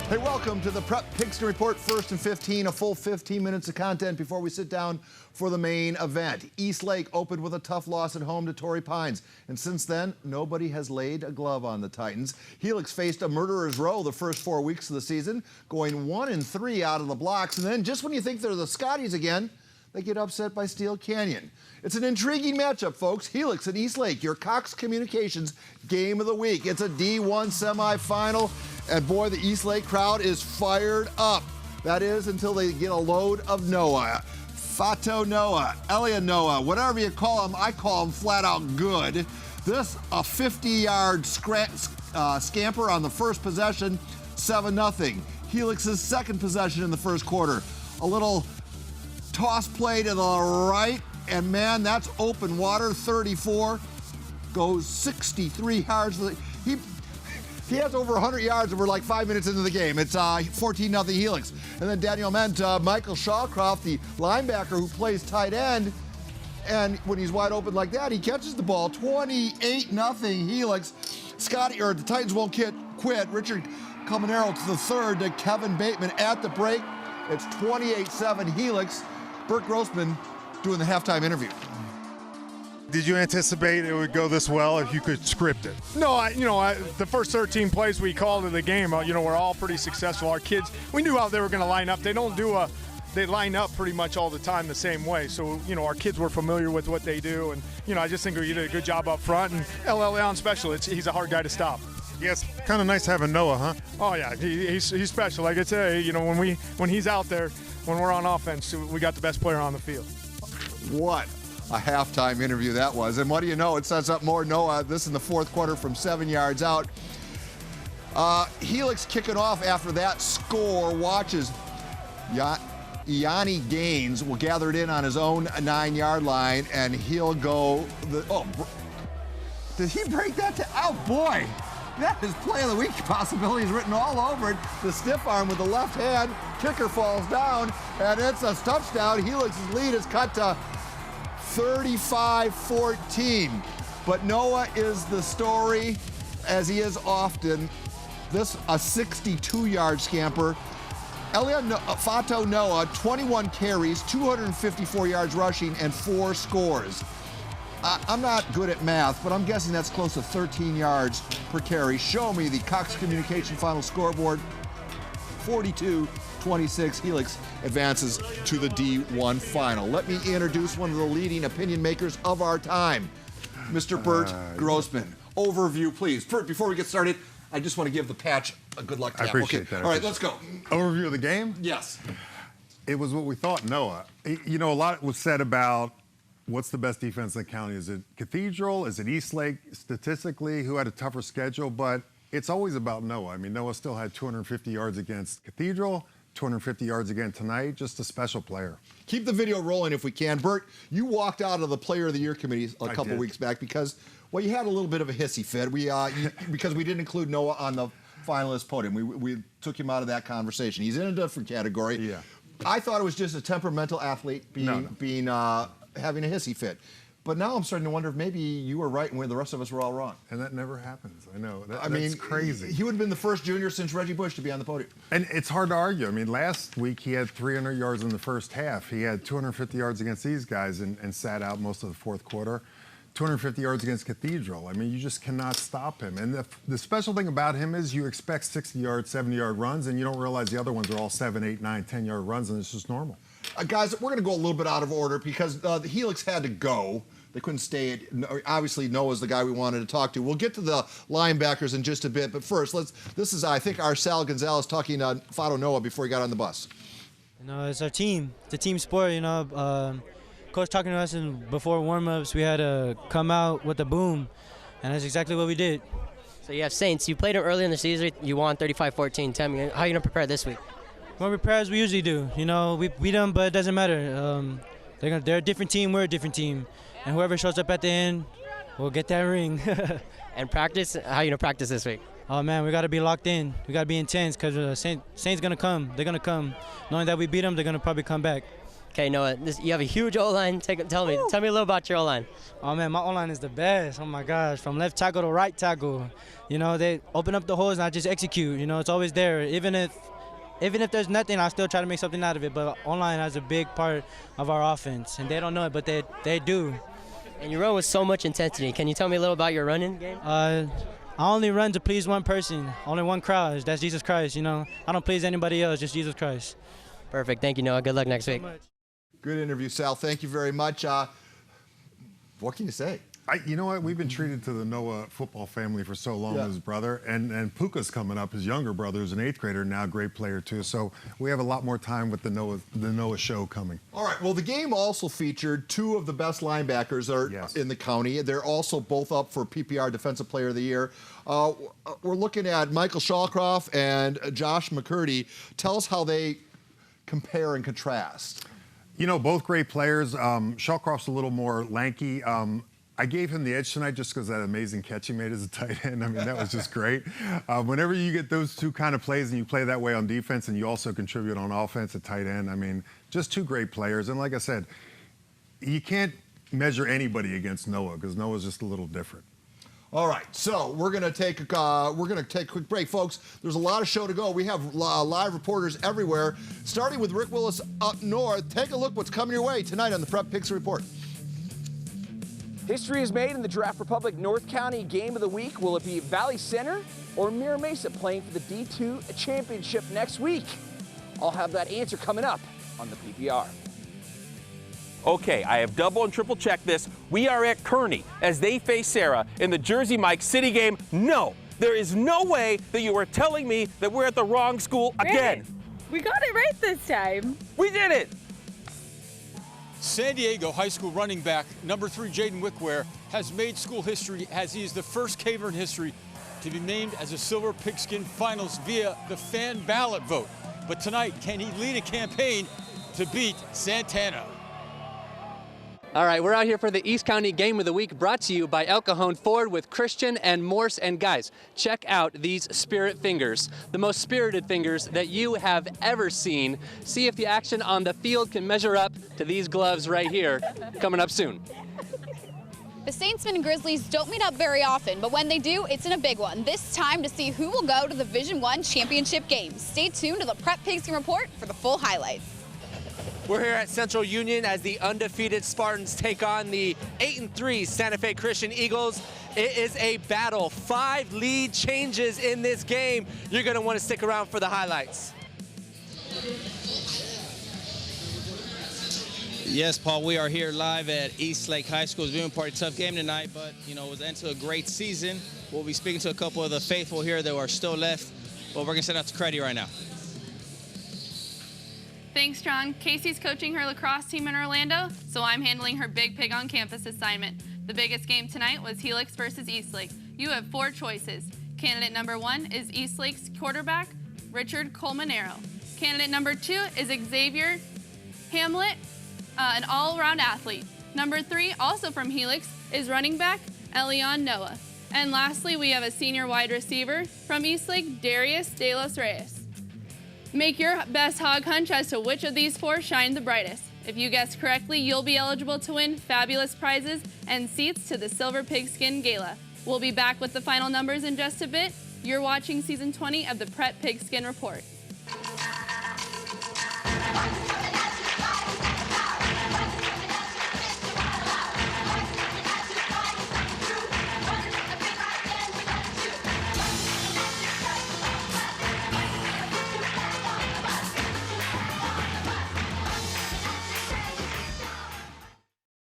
Hey, welcome to the Prep Pigskin Report, 1st and 15, a full 15 minutes of content before we sit down for the main event. Eastlake opened with a tough loss at home to Torrey Pines, and since then, nobody has laid a glove on the Titans. Helix faced a murderer's row the first 4 weeks of the season, going 1-3 out of the blocks, and then just when you think they're the Scotties again, they get upset by Steel Canyon. It's an intriguing matchup, folks. Helix and Eastlake, your Cox Communications game of the week. It's a D1 semifinal. And boy, the Eastlake crowd is fired up. That is until they get a load of Noah. Fato Noah, Elia Noah, whatever you call him, I call him flat out good. This, a 50-yard scamper on the first possession, 7-0. Helix's second possession in the first quarter. A little toss play to the right, and man, that's open water, 34. Goes 63 yards. He has over 100 yards and we're like 5 minutes into the game. It's 14-0 Helix. And then Daniel Ment, Michael Shawcroft, the linebacker who plays tight end, and when he's wide open like that, he catches the ball. 28-0 Helix. The Titans won't quit. Richard Caminero to the third to Kevin Bateman at the break. It's 28-7 Helix. Bert Grossman doing the halftime interview. Did you anticipate it would go this well if you could script it? No, the first 13 plays we called in the game, we're all pretty successful. Our kids, we knew how they were going to line up. They line up pretty much all the time the same way. So, our kids were familiar with what they do. And, I just think we did a good job up front. And LL on special, he's a hard guy to stop. Yes, kind of nice having Noah, huh? Oh, yeah, he's special. Like I say, when he's out there, when we're on offense, we got the best player on the field. What a halftime interview that was. And what do you know? It sets up more Noah. This in the fourth quarter from 7 yards out. Helix kicking off after that score. Watches Yanni Gaines will gather it in on his own 9-yard line, and he'll go. Did he break that? Oh, boy. That is play of the week possibilities written all over it. The stiff arm with the left hand. Kicker falls down, and it's a touchdown. Helix's lead is cut to 35-14. But Noah is the story, as he is often. This, a 62-yard scamper. Fato Noah, 21 carries, 254 yards rushing, and 4 scores. I'm not good at math, but I'm guessing that's close to 13 yards per carry. Show me the Cox Communication final scoreboard. 42-26, Helix advances to the D1 final. Let me introduce one of the leading opinion makers of our time, Mr. Bert Grossman. Overview, please. Bert, before we get started, I just want to give the patch a good luck tap. I appreciate that. All right, let's go. Overview of the game? Yes. It was what we thought, Noah. A lot was said about what's the best defense in the county. Is it Cathedral? Is it Eastlake? Statistically, who had a tougher schedule? But it's always about Noah. I mean, Noah still had 250 yards against Cathedral, 250 yards again tonight. Just a special player. Keep the video rolling if we can. Bert, you walked out of the Player of the Year committee a couple weeks back because, well, you had a little bit of a hissy fit. Because we didn't include Noah on the finalist podium. We took him out of that conversation. He's in a different category. Yeah. I thought it was just a temperamental athlete having a hissy fit. But now I'm starting to wonder if maybe you were right and the rest of us were all wrong. And that never happens. I know. That's crazy. He would have been the first junior since Reggie Bush to be on the podium. And it's hard to argue. I mean, last week he had 300 yards in the first half. He had 250 yards against these guys and sat out most of the fourth quarter. 250 yards against Cathedral. I mean, you just cannot stop him. And the special thing about him is you expect 60-yard, 70-yard runs, and you don't realize the other ones are all 7, 8, 9, 10-yard runs, and it's just normal. Guys, we're going to go a little bit out of order because the Helix had to go. They couldn't stay. Obviously, Noah's the guy we wanted to talk to. We'll get to the linebackers in just a bit, but first, this is, I think, our Sal Gonzalez talking to Fato Noah before he got on the bus. It's our team. It's a team sport, Coach talking to us before warm-ups, we had to come out with a boom, and that's exactly what we did. So you have Saints. You played them early in the season. You won 35-14. Tell me, how are you going to prepare this week? We're going to prepare as we usually do. We beat them, but it doesn't matter. They're a different team. We're a different team. And whoever shows up at the end will get that ring. And practice? How are you going to practice this week? Oh, man, we got to be locked in. We got to be intense because Saints going to come. They're going to come. Knowing that we beat them, they're going to probably come back. Okay, Noah, you have a huge O-line. Tell me a little about your O-line. Oh man, my O-line is the best. Oh my gosh, from left tackle to right tackle. You know, they open up the holes and I just execute. You know, it's always there. Even if there's nothing, I still try to make something out of it. But O-line has a big part of our offense, and they don't know it, but they do. And you run with so much intensity. Can you tell me a little about your running game? I only run to please one person, only one crowd. That's Jesus Christ. You know, I don't please anybody else, just Jesus Christ. Perfect. Thank you, Noah. Good luck next week. Good interview, Sal. Thank you very much. What can you say? You know what? We've been treated to the Noah football family for so long, his brother. And Puka's coming up, his younger brother, who's an 8th grader, now a great player, too. So we have a lot more time with the Noah show coming. All right. Well, the game also featured 2 of the best linebackers in the county. They're also both up for PPR Defensive Player of the Year. We're looking at Michael Shawcroft and Josh McCurdy. Tell us how they compare and contrast. You know, both great players. Shawcroft's a little more lanky. I gave him the edge tonight just because that amazing catch he made as a tight end. I mean, that was just great. Whenever you get those 2 kind of plays and you play that way on defense and you also contribute on offense at tight end, I mean, just 2 great players. And like I said, you can't measure anybody against Noah because Noah's just a little different. All right, so we're gonna take a quick break, folks. There's a lot of show to go. We have live reporters everywhere, starting with Rick Willis up north. Take a look what's coming your way tonight on the Prep Picks Report. History is made in the Giraffe Republic North County Game of the Week. Will it be Valley Center or Mira Mesa playing for the D2 championship next week? I'll have that answer coming up on the PPR. Okay, I have double and triple checked this. We are at Kearney as they face Sarah in the Jersey Mike City game. No, there is no way that you are telling me that we're at the wrong school again. We got it right this time. We did it. San Diego high school running back number 3 Jaden Wickware has made school history as he is the first caver in history to be named as a Silver Pigskin Finals via the fan ballot vote. But tonight, can he lead a campaign to beat Santana? All right, we're out here for the East County Game of the Week, brought to you by El Cajon Ford with Christian and Morse. And guys, check out these spirit fingers, the most spirited fingers that you have ever seen. See if the action on the field can measure up to these gloves right here, coming up soon. The Saintsmen and Grizzlies don't meet up very often, but when they do, it's in a big one. This time to see who will go to the Division I championship game. Stay tuned to the Prep Pigskin Report for the full highlights. We're here at Central Union as the undefeated Spartans take on the 8-3 Santa Fe Christian Eagles. It is a battle. 5 lead changes in this game. You're going to want to stick around for the highlights. Yes, Paul, we are here live at East Lake High School. It's been a pretty tough game tonight, but, you know, it was into a great season. We'll be speaking to a couple of the faithful here that are still left, but we're going to send out to Creddy right now. Thanks, John. Casey's coaching her lacrosse team in Orlando, so I'm handling her Big Pig on Campus assignment. The biggest game tonight was Helix versus Eastlake. You have 4 choices. Candidate number 1 is Eastlake's quarterback, Richard Colmanero. Candidate number 2 is Xavier Hamlet, an all-around athlete. Number 3, also from Helix, is running back Elion Noah. And lastly, we have a senior wide receiver from Eastlake, Darius De Los Reyes. Make your best hog hunch as to which of these 4 shine the brightest. If you guess correctly, you'll be eligible to win fabulous prizes and seats to the Silver Pigskin Gala. We'll be back with the final numbers in just a bit. You're watching Season 20 of the Prep Pigskin Report.